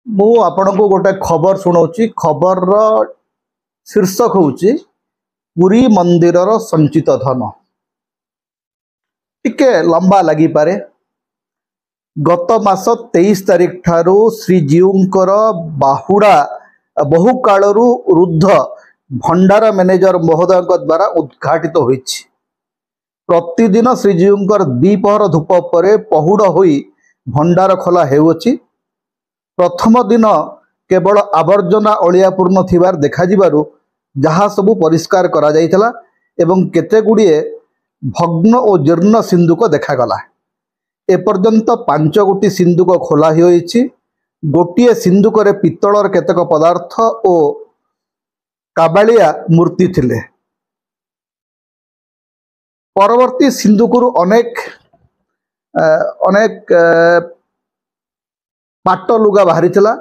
मु आपण को गोटे खबर शुणाऊँ खबर शीर्षक होची पुरी मंदिर संचित धन टिके लंबा लगी पारे। गत मास 23 तारिख ठारू श्रीजीउंकर बाहुड़ा बहु कालरू रुद्ध भंडार मैनेजर महोदय द्वारा उद्घाटित होईछि। प्रतिदिन श्रीजीउंकर द्विपहर धूप पर पहुड़ होई भंडार खोला हेउछि। प्रथम दिन केवल आवर्जना अलियापूर्ण थिबार देखा जिबारु जहाँ सबु परिष्कार करा जाइतला एवं केते गुड़िए भग्न और जीर्ण सिंधुक देखागला। एपर्यंत 5 गोटी सिंधुक खोला होईछि। गोटिए सिंधुक पित्तलर केतक पदार्थ और काबालिया मूर्ति थिले। परवर्ती सिंधुकुरु अनेक पाट लुगा बाहरी थिला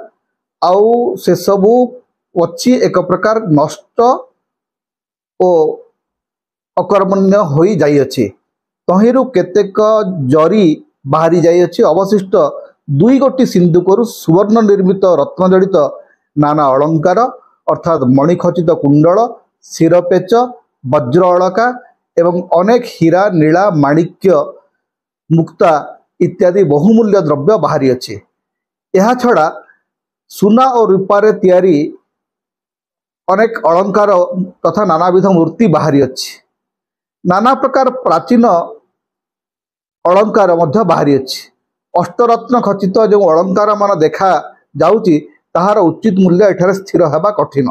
आउ से सबू अच्छी एक प्रकार नष्ट और अकर्मण्य होई जाई अछि। तहिरु केतेक जरी बाहरी जाई अछि। अवशिष्ट 2 गोटी सिंधुकरु सुवर्ण निर्मित रत्न जड़ित नाना अलंकार अर्थात मणिखचित कुंडल शिरपेच वज्र अलका एवं अनेक हीरा नीला माणिक्य मुक्ता इत्यादि बहुमूल्य द्रव्य बाहरी अछि। यह छड़ा सुना और रूपारे तैयारी अनेक अलंकार तथा नानाविध मूर्ति बाहरी अछि। नाना प्रकार प्राचीन अलंकार मध्य बाहरी अछि। अष्टरत्न खचित जो अलंकार मान देखा जाउची ताहार उचित मूल्य एठारे स्थिर हेबा कठिन।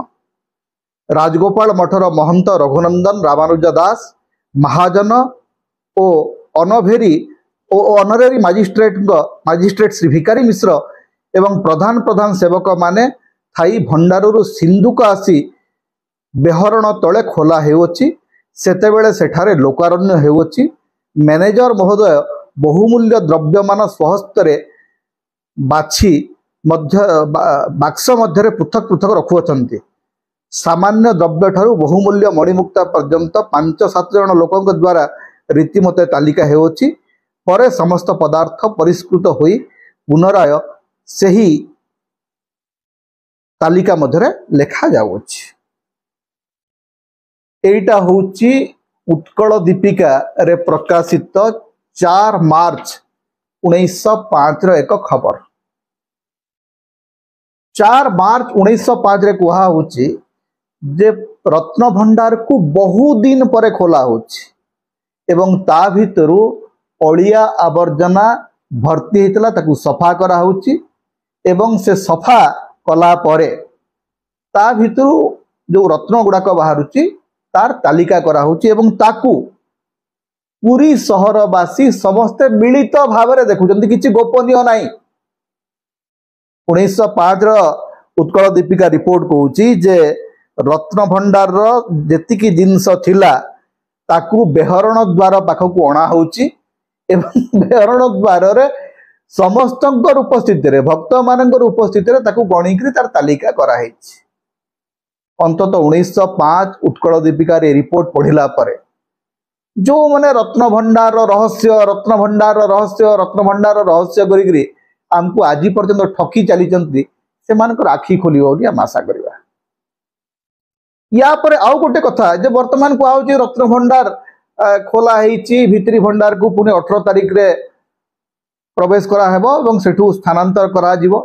राजगोपाल मठर महंत रघुनंदन रामानुज दास महाजन ओ अनभेरी ओ ऑनरेरी मजिस्ट्रेट श्री भिकारी मिश्र एवं प्रधान प्रधान सेवक माने थाई भंडारु सिंधुक आसी बेहरण तले खोला हेउछि। सेतेबेले सेठारे लोकारण्य हेउछि। मैनेजर महोदय बहुमूल्य द्रव्यमान स्वहस्तरे बाछि मध्य बाक्स मध्य पृथक पृथक रखुअछन्ति। सामान्य द्रव्य ठारू बहुमूल्य मणिमुक्ता पर्यंत 5-7 जन लोकंक द्वारा रीतिमते तालिका हेउछि। परे समस्त पदार्थ परिष्कृत होई पुनराय सही तालिका मध्य लेखा जाउछि। एटा होउछि उत्कल दीपिका रे प्रकाशित 4 मार्च 1905 रे एक खबर। 4 मार्च 1905 रे कुहा होउछि जे रत्न भंडार को बहु दिन परे खोला होउछि एवं ता भितरु अलिया आवर्जना भर्ती हेतला ताकू सफा करा होउछि एवं से सफा कला परे ता भितरु जो रत्न गुड़ाक बाहरुछि तार तालिका करा होउछि एवं ताकू पूरी सहरवासी समस्ते मिलित भावरे देखुचंती। किछि गोपनीय नाही। 1905 रो उत्कल दीपिका रिपोर्ट कहूछि जे रत्न भंडार रो जेतिकी जिंस थिला ताकू बेहरण द्वार पाखकू अणा होउछि एवं बेहरण द्वार रे समस्तंकर उपस्थिति रे भक्त मानकर उपस्थिति रे ताकू गणिकरी तार तालिका करा हेछि। अंतत 1905 उत्कल दीपिका रे रिपोर्ट पढ़िला परे जो माने रत्न भंडार रहस्य करिकरी हमको आज पर्यंत ठकी चली से मानकर आखि खोली बोली हम आशा करवा। या परे आउ गोटे कथा जे वर्तमान को आउची रत्न भंडार खोला हेछि। भितरी भंडार को पुणे 18 तारिख रे प्रवेश करा हेबो एवं सेठू स्थानांतर करा जिवो।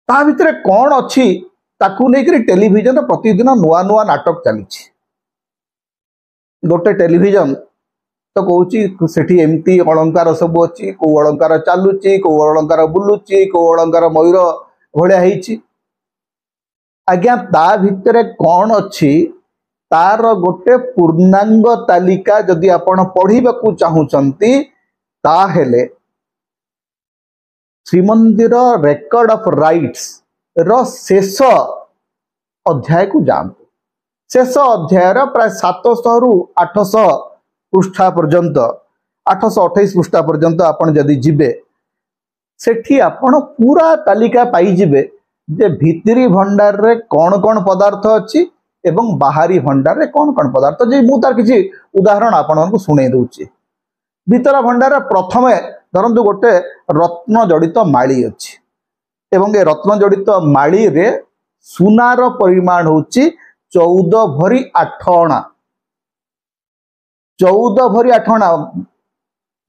ता भितरे कोन अछि ताकू नेकरी टेलीविजन रे प्रतिदिन नुआ नुआ नाटक चलीछि। गोटे टेलीविजन तो कहूची सेठी एमती अलंकार सब अच्छी को अलंकार चलुची को अलंकार बुलुची को अलंकार मयूर भलिया हेछि। आज्ञा ता भितरे कौन अच्छी तार गोटे पूर्णांग तालिका जदि आपण पढ़िबाकू चाहुचंती ताहेले श्रीमंदिर रेकर्ड ऑफ राइट्स रो शेष अध्याय को जानतु। शेष अध्याय प्राय 700 रु 800 पृष्ठा पर्यंत 828 पृष्ठा पर्यंत आपण जदि जिबे सेठी आपण पूरा तालिका पाई जिबे जे भितरी भंडार रे कौन कौन पदार्थ अच्छी एवं बाहरी भंडार रे कौन कौन पदार्थ जे मु तार किछि उदाहरण आपण को सुनै दउछि। भीतर भंडार प्रथमे धरंतु गोटे रत्न जड़ित माली अच्छी एवं ए रत्न जड़ित माली रे सुनार परिमाण होची 14 भरी 8 अणा। 14 भरी 8 अणा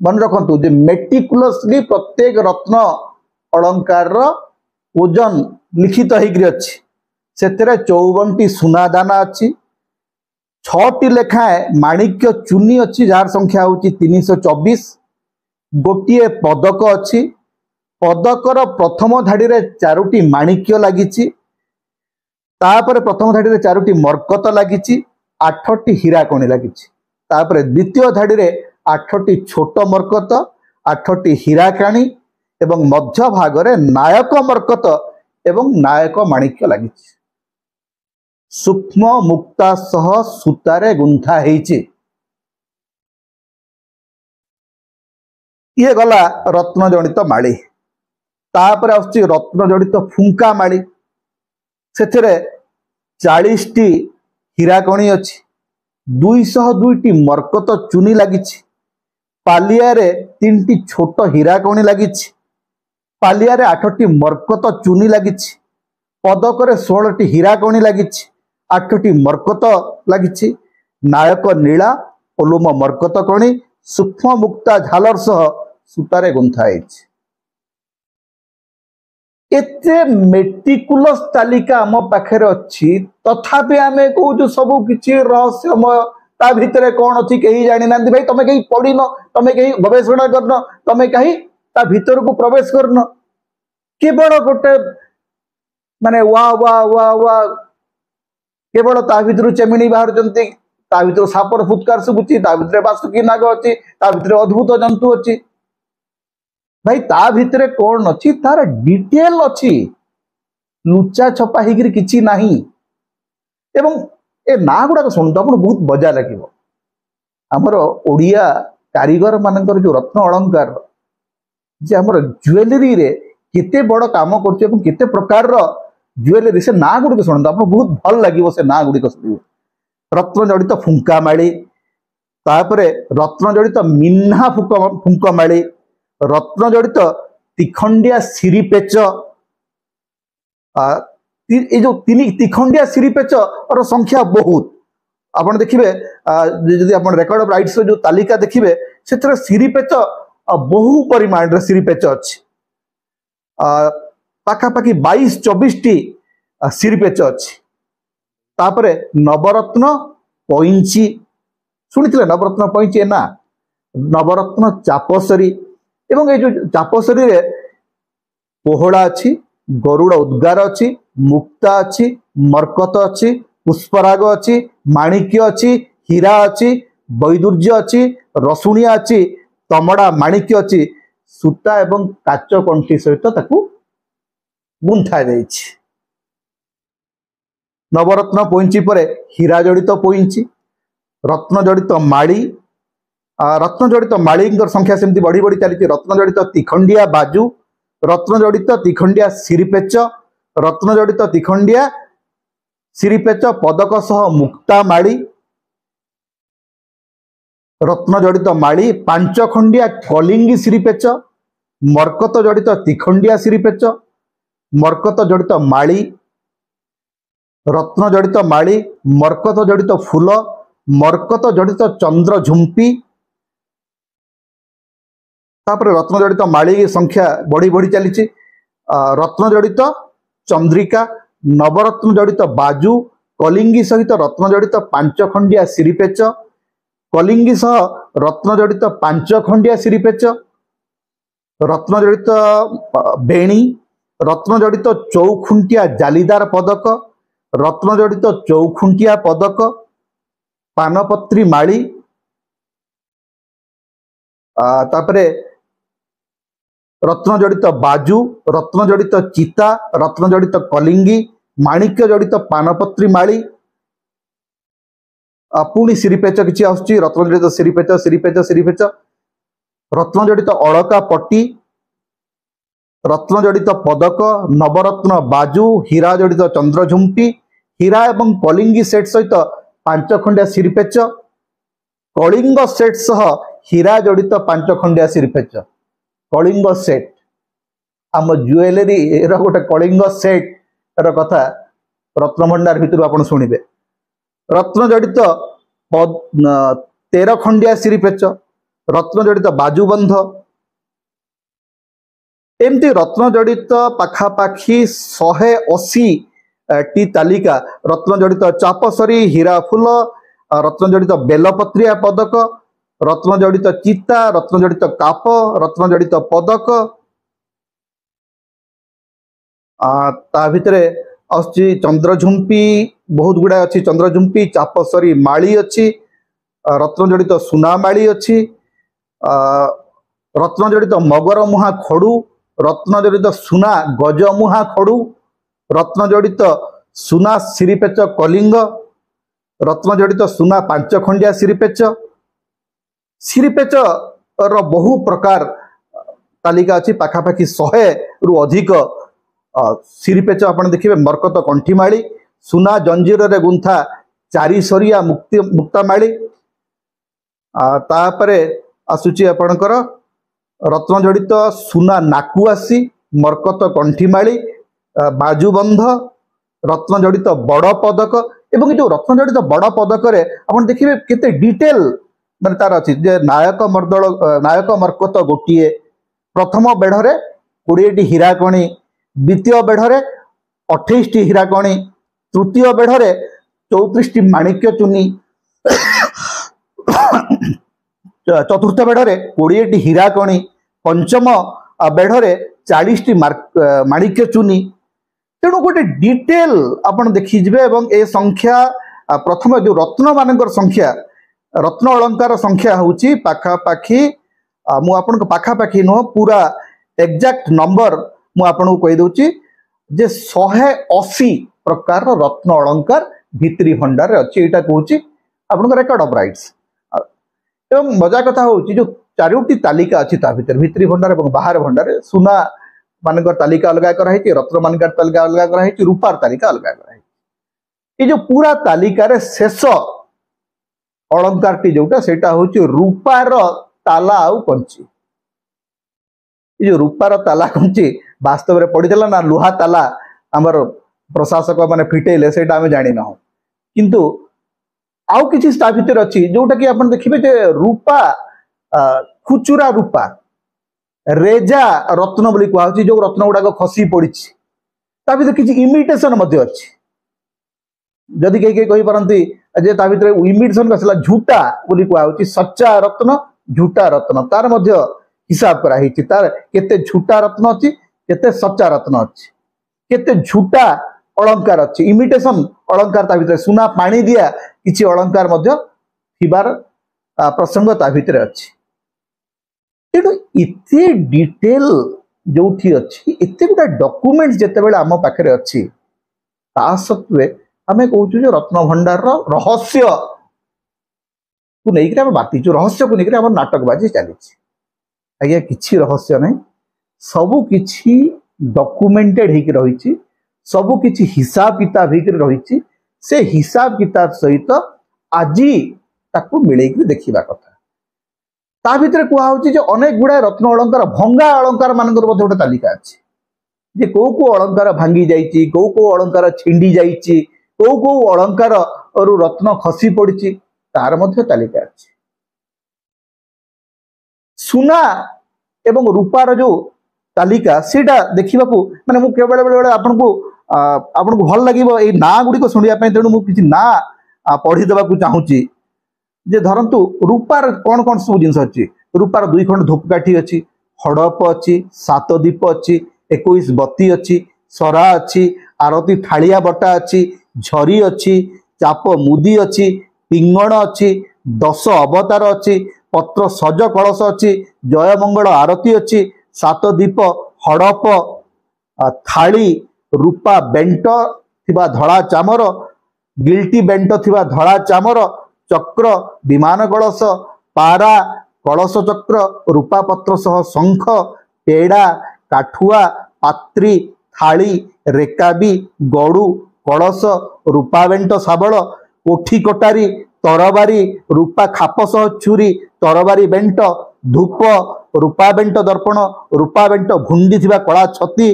मन रखु जे मेटिकुलसली प्रत्येक रत्न अलंकार ओजन लिखित होकर अच्छी से 54टी सुना दाना अच्छी 6टी लेखाएं माणिक्य चुनी अच्छी जार संख्या होची 324 गोटे पदक अच्छी पदकर प्रथम धाड़ी रे 4टी माणिक्य लगी तापर प्रथम धाड़ी रे 4टी मरकत लगी 8टी हीराकणी लगी द्वितीय धाड़ी रे 8टी छोट मरकत 8टी हीराकाणी एवं मध्य भाग रे नायक मरकत एवं नायक माणिक्य लगी सूक्ष्म मुक्ता सह सूतारे गुंथा हेइछि। ये गला रत्न जड़ित माली तापर आसुछि रत्न जड़ित फुंका माली सेथिरे 40टी हीराकणी अछि 202टी मरकत चुनी लगी पालिया रे 3टी छोट हीराकणी लगी पालिया रे 8टी मरकत चुनी लगी पदक रे 16टी हीराकणी लगी 8टी मरकत लगी नायक नीला ओलुम मरकत कणी सूक्ष्म मुक्ता झालर सह सूतारे गुंथा हेइछि। एते मेटिकुलस तालिका आम पाखे अच्छी तथापि आमे कहूँ सब किसी रहस्यमय ता भितर कौन अच्छी कहीं जानी ना भाई तुम कहीं पढ़न तुम कहीं गवेषणा करन तुम कहीं ता भीतर को प्रवेश करन केवल गोटे माने वा वा वा वा केवल ता भीतर चेमिणी बाहर ता भीतर सापर फुत्कार शुभुची ता भीतर बासुकी नाग अच्छी ता भीतर अद्भुत जंतु अच्छी भाई ता भीतर कौन अच्छी तार डिटेल अच्छी लुचा छपा होकर किसी नहीं एवं ए ना गुड़ाक शुणु आप बहुत मजा लगे आमर ओडिया कारीगर मानकर जो रत्न अलंकार जे आमर ज्वेलरी रे केते बड़ काम करते प्रकार ज्वेलरी से ना गुड़िक शुणु आप बहुत भल लगे से ना गुड़िक शुण रत्न जड़ित फुंका माली तापरे रत्न जड़ित मिन्हा फुंक माली रत्न जड़ित तिखंडिया सिरीपेच ये जो तिखंडिया सिरीपेच और संख्या बहुत आपन देखिए यदि आप रेकर्ड ऑफ राइट्स जो तालिका देखिए से सिरीपेच बहु परिमाण सिरीपेच अच्छी पाखापाखि 22-24टी सिरीपेच अच्छी तापरे नवरत्न पैंची शुणी नवरत्न पैंची ना नवरत्न चापसरी एवं ये जो चापसरी रे पोहड़ा अच्छी गरुड़ उद्गार अच्छी मुक्ता अच्छी मरकत अच्छी पुष्पराग अच्छी माणिक्य अच्छी हीरा अच्छी वैदुर्य अच्छी रसुणिया अच्छी तमड़ा माणिक्य अच्छी सूता एवं काच कंठी सहित ताकू गुंथा जाइछि। नवरत्न पैंची परे हीरा जड़ित पैंची रत्न जड़ित माली रत्न जड़ित माली संख्या सेमती बढ़ी बढ़ी चली रत्न जड़ित तिखंडिया बाजू रत्न जड़ित तिखंडिया सिरीपेच रत्न जड़ित तिखंडिया सिरीपेच पदक सह मुक्ता माली रत्न जड़ित माली 5 खंडिया कलिंगी सिरीपेच मरकत जड़ित तिखंडिया सिरीपेच मरकत जड़ित माली रत्न जड़ित माली मरकत जड़ित फूल मरकत जड़ित चंद्र झुंपी तापर रत्न जड़ित माली संख्या बढ़ी बढ़ी चली रत्न जड़ित चंद्रिका नवरत्न जड़ित बाजू कलिंगी सहित रत्न जड़ित 5 खंडिया सिरीपेच कलिंगी सह रत्न जड़ित 5 खंडिया सिरीपेच रत्न जड़ित बेणी रत्न जड़ित चौखुंटिया जालीदार पदक रत्न जड़ित चौखुंटिया पदक पानपत्री माली तापरे रत्न जड़ित बाजू रत्न जड़ित चिता रत्न जड़ित कलिंगी माणिक्य जड़ित पानपत्री माली पुणी सिरीपेच किसी आसुची रत्न जड़ित सिरीपेच सिरीपेच सिरीपेच रत्न जड़ित अलका पट्टी रत्न जड़ित पदक नवरत्न बाजू हीरा जड़ित चंद्रझुंपी हीरा एवं कलिंगी सेट सहित 5 खंडिया सिरीपेच कलिंग सेट सह हीरा जड़ित 5 खंडिया सिरीपेच कलिंग सेट आम ज्वेलरी गोटे कलिंग सेट कथा रत्न भंडार भितर आप शुणिबे। रत्न जड़ित 13 खंडिया सिरिपेच, रत्न जड़ित बाजुबंध, एमती रत्न जड़ित पाखापाखी 180 टी तालिका, रत्न जड़ित चापसरी हीरा फूल, रत्न जड़ित बेलपत्रिया पदक, रत्न जड़ित चिता, रत्न जड़ित काप, रत्न जड़ित पदक, ता भितरे आसुची चंद्रझुंपी बहुत गुड़ा अच्छी, चंद्रझुंपी चापसरी माली अच्छी, रत्न जड़ित सुना माली अच्छी, रत्न जड़ित मगर मुहा खड़ू, रत्न जड़ित सुना गजमुहा खड़ू, रत्न जड़ित सुना सिरिपेच कलिंग, रत्न जड़ित सुना 5 खंडिया सिरिपेच। सिरिपेच रो बहु प्रकार तालिका अच्छी, पाखापाखी 100 रु अधिक सिरिपेच आपण देखिए। मरकत कंठीमाली, सुना जंजीर रे गुंथा 4 सरिया मुक्तामाली, तापरे आसुची आपणकर रत्न जड़ित सुना नाकुआसी, मरकत कंठीमाली, बाजुबंध, रत्न जड़ित बड़ पदक। एवं जो रत्न जड़ित बड़ पदक रे आपण देखिए केते डिटेल माने तार अछि जे नायक मरकत गोटिए, प्रथम बेढ़रे 20 टी हीराकणी, द्वितीय बेढ़रे 28 टी हीराकणी, तृतीय बेढ़रे 34 टी माणिक्य चुनी, चतुर्थ बेढ़रे 20 टी हीराकणी, पंचम बेढ़रे 40 टी माणिक्य चुनी। तेणु गोटे डिटेल आपण देखिए एवं ए संख्या प्रथम जो रत्न मानकर संख्या, रत्न अलंकार संख्या होची पाखापाखी मु आपन पाखापाखी नुह पूरा एग्जैक्ट नंबर मु आपन को कहि दोची जे 180 प्रकार रत्न अलंकार भित्री भंडार अच्छी। एटा कहूची आपन रेकर्ड ऑफ राइट्स। एवं मजा कथा होची जो 4टी तालिका अच्छी ता भीतर भित्री भंडार और बाहर भंडार सुना मानकर तालिका अलग कराई, रत्न मानकर तालिका अलग कराई, रूपार तालिका अलग कराई। ये जो पूरा तालिका रे शेष अलंकार टी जोटा सेटा होची रूपार ताला आउ कंची। ये जो रूपार ताला कंची वास्तव में पड़ीला ना लुहा ताला आमर प्रशासक माने फिटेले सेटा आमे जानि ना, किंतु आउ किछि ता भितर अछि जोटा कि आपण देखिबे जे रूपा खुचुरा रूपा रेजा रत्न बोली कुआ होची, जो रत्न गुडा खसी पड़िछि ता भितर किछि इमिटेशन मध्ये अछि। जदि कई कहि पारंती जे ता भितर इमिटेशन कसला झूठा बोली कुआ होची, सच्चा रत्न झूठा रत्न तार मध्ये हिसाब करा हिची, तार केते झूठा रत्न अछि केते सच्चा रत्न अछि, केते झूठा अलंकार अछि, इमिटेशन अलंकार ता भितर सुना पानी दिया किछि अलंकार मध्ये थिबार प्रसंग ता भितर अछि। तेणु इथे डिटेल जोठी अच्छी एते गुटा डॉक्यूमेंट जेते बेले आम पाखरे अच्छी ता सत्वे आमे कहूछु जे रत्न भंडार रो रहस्य को नहीं कि बातीचु, रहस्य को नहीं कि नाटकबाजी चली। आज्ञा किछि रहस्य नहीं, सबु किछि डॉक्यूमेंटेड होकर रही, सबु किछि हिसाब किताब होकर रही, से हिसाब किताब सहित आज ताकू मिले देखा कथा। ता भितर कुआ होची जे अनेक गुडा रत्न अलंकार भंगा अलंकार मानकर गोटे तालिका अछि जे को अलंकार भांगी जाइछि, को अलंकार छिंडी जाइछि, को अलंकार रु रत्न खसी पड़िछि तार मध्य तालिका अछि। सुना एवं रूपार जो तालिका सेटा देखिबाकू माने मु केवल बेले आपनको भल लागिबो ए ना गुडी को सुनिया पय, तेणु मु किछि ना पढ़ी देबाकू चाहूची। जे धरंतु रूपार कौन कौन सब जिनस अच्छी, रूपार 2 खंड धूपकाठी अच्छी, हड़प अच्छी, 7 दीप अच्छी, 21 बत्ती अच्छी, सरा अच्छी, आरती थालिया बटा अच्छी, झरी अच्छी, चाप मुदी अच्छी, पिंगण अच्छी, 10 अवतार अच्छी, पत्र सज कलश अच्छी, जय मंगल आरती अच्छी, 7 दीप, हड़प थाली, रूपा बेंट थिबा धड़ा चामर, गिल्टी बेंट थिबा धड़ा चामर, चक्र, विमान कलश, पारा, कलश चक्र, रूपा पत्र सह शंख, पेड़ा, काठुआ, पात्री, थाली, रेकाबी, गड़ू, कलश, रूपा बेंट शाबल, कोठी कटारी, तरबारी, रूपा खाप सह छुरी, तरबारी बेंट, धूप, रूपाबेंट दर्पण रूपाबेंट भुंडी थिबा कला छती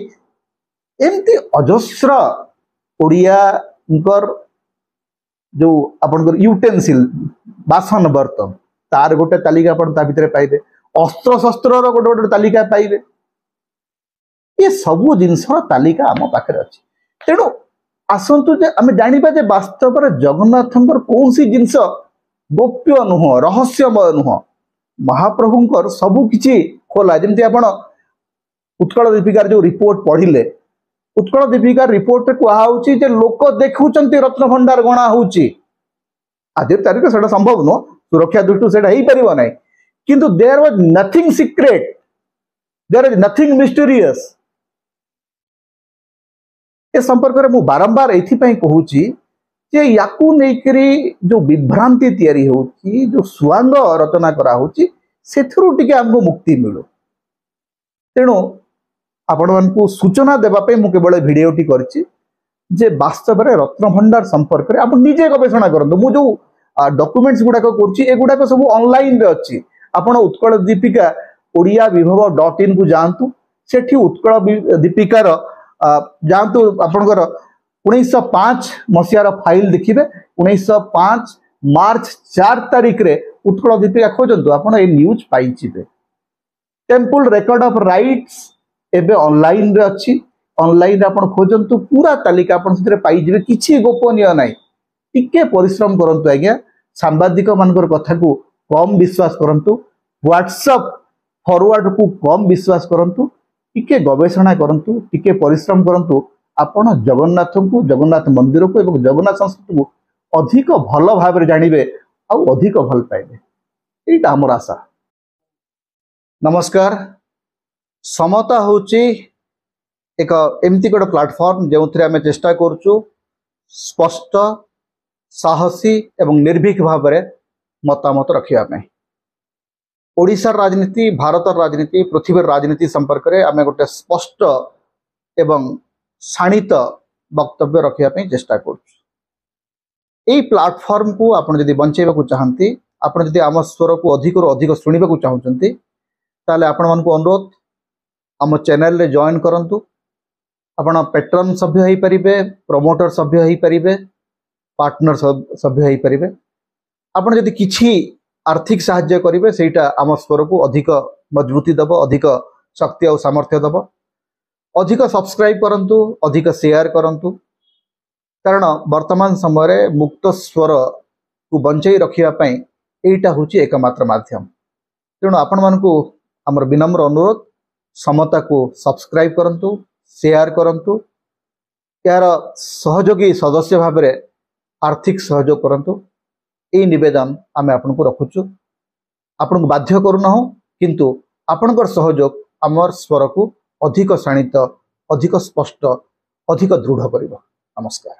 एमती अजस्र ओडिया जो आपनकर यूटेंसिल बासन बर्तन तार गोटे तालिका आपण ता भितरे पाइबे अस्त्र शस्त्र रो गोटे गोटे तालिका पाइबे ये सबु जिनसर तालिका आम पाखे अच्छी तेणु आसतु जे आम जानिबा जे वास्तव में जगन्नाथंकर कौन सी जिनस गोप्य नुह रहस्यमय नुह महाप्रभुंकर सबु किछि खोला जमती आपण उत्कल दीपिकार जो रिपोर्ट पढ़िले उत्कल दीपिकार रिपोर्ट कहुची जे लोक देखुचंती रत्न भंडार गणा होची आज तारीख से संभव नुह सुरक्षा दृष्टि से हो पार ना किंतु there was nothing secret there is nothing mysterious ए संपर्क में मु बारंबार एथि कहूची जे याकू नेकरी जो विभ्रांति तैयारी होची जो सुआंग रचना करा होची सेथरु टिके हमको मुक्ति मिलु तेणु आपण मानकु सूचना देबा पे मु केवल भिडियोटी करछि जे वास्तव में रत्न भंडार संपर्क में आपण निजे गवेषणा करंतु मु जो डॉक्यूमेंट्स गुडाक करछि ए गुडाक सब ऑनलाइन रे अछि आपण उत्कल दीपिका odia.vibhav.in को जानतु सेठी उत्कल दीपिकार जानतु आपनकर 1905 मसियार फाइल देखिबे 1905 मार्च 4 तारिख रे उत्कल दीपिका खोजंतु आपण ए न्यूज पाइछिबे टेम्पल रिकॉर्ड ऑफ राइट्स एबे ऑनलाइन रे अछि ऑनलाइन आपण खोजंतु पूरा तालिका आपण सितरे पाइजिबे किछि गोपनीय नाही टिके परिश्रम करंतु आज्ञा सांबादिक मानकर कथा को कम विश्वास करंतु व्हाट्सएप फॉरवर्ड को कम विश्वास करंतु टिके गवेषणा करंतु टिके परिश्रम करंतु आपण जगन्नाथ को जगन्नाथ मंदिर को एवं जगन्नाथ संस्कृति को अधिक भल भाव जानिबे आ अधिक भल पाइबे एटा हमर आशा। नमस्कार समता होची एक एमती गोटे प्लाटफॉर्म जो आम चेष्टा करूँ स्पष्ट साहसी एवं निर्भीक भाव में मतामत रखा ओडिशार राजनीति भारत राजनीति पृथ्वी राजनीति संपर्क में आम गोटे स्पष्ट एवं शाणित वक्तव्य रखापी चेष्टा करूँ प्लाटफॉर्म को आपड़ जब बंचेबा चाहती आपड़ जब आम स्वर को अधिक शुणा चाहते ताले आपण मानकु अनुरोध आम चैनल रे जॉइन करंतु आपण पेट्रन सभ्य हो पारिबे प्रमोटर सभ्य हो पारिबे पार्टनर सभ्य हो पारिबे आपण जदि किछि आर्थिक सहाय्य करिवे सेटा आम स्वर को अधिक मजबूती दब अधिक शक्ति और सामर्थ्य दब अधिक सब्सक्राइब करंतु अधिक शेयर करंतु कारण वर्तमान समय मुक्त स्वर को बंचई रखिया पई एटा होची एकमात्र माध्यम तेणु आपण मानकु आमर विनम्र अनुरोध समता को सब्सक्राइब करंतु शेयर करंतु यार सहयोगी सदस्य भाव में आर्थिक सहयोग करंतु ए निवेदन आमे आपन को रखुचु आपन को बाध्य करूना किंतु आपनकर सहयोग आमर स्वर को अधिक शाणित अधिक स्पष्ट अधिक दृढ़ करिबो। नमस्कार।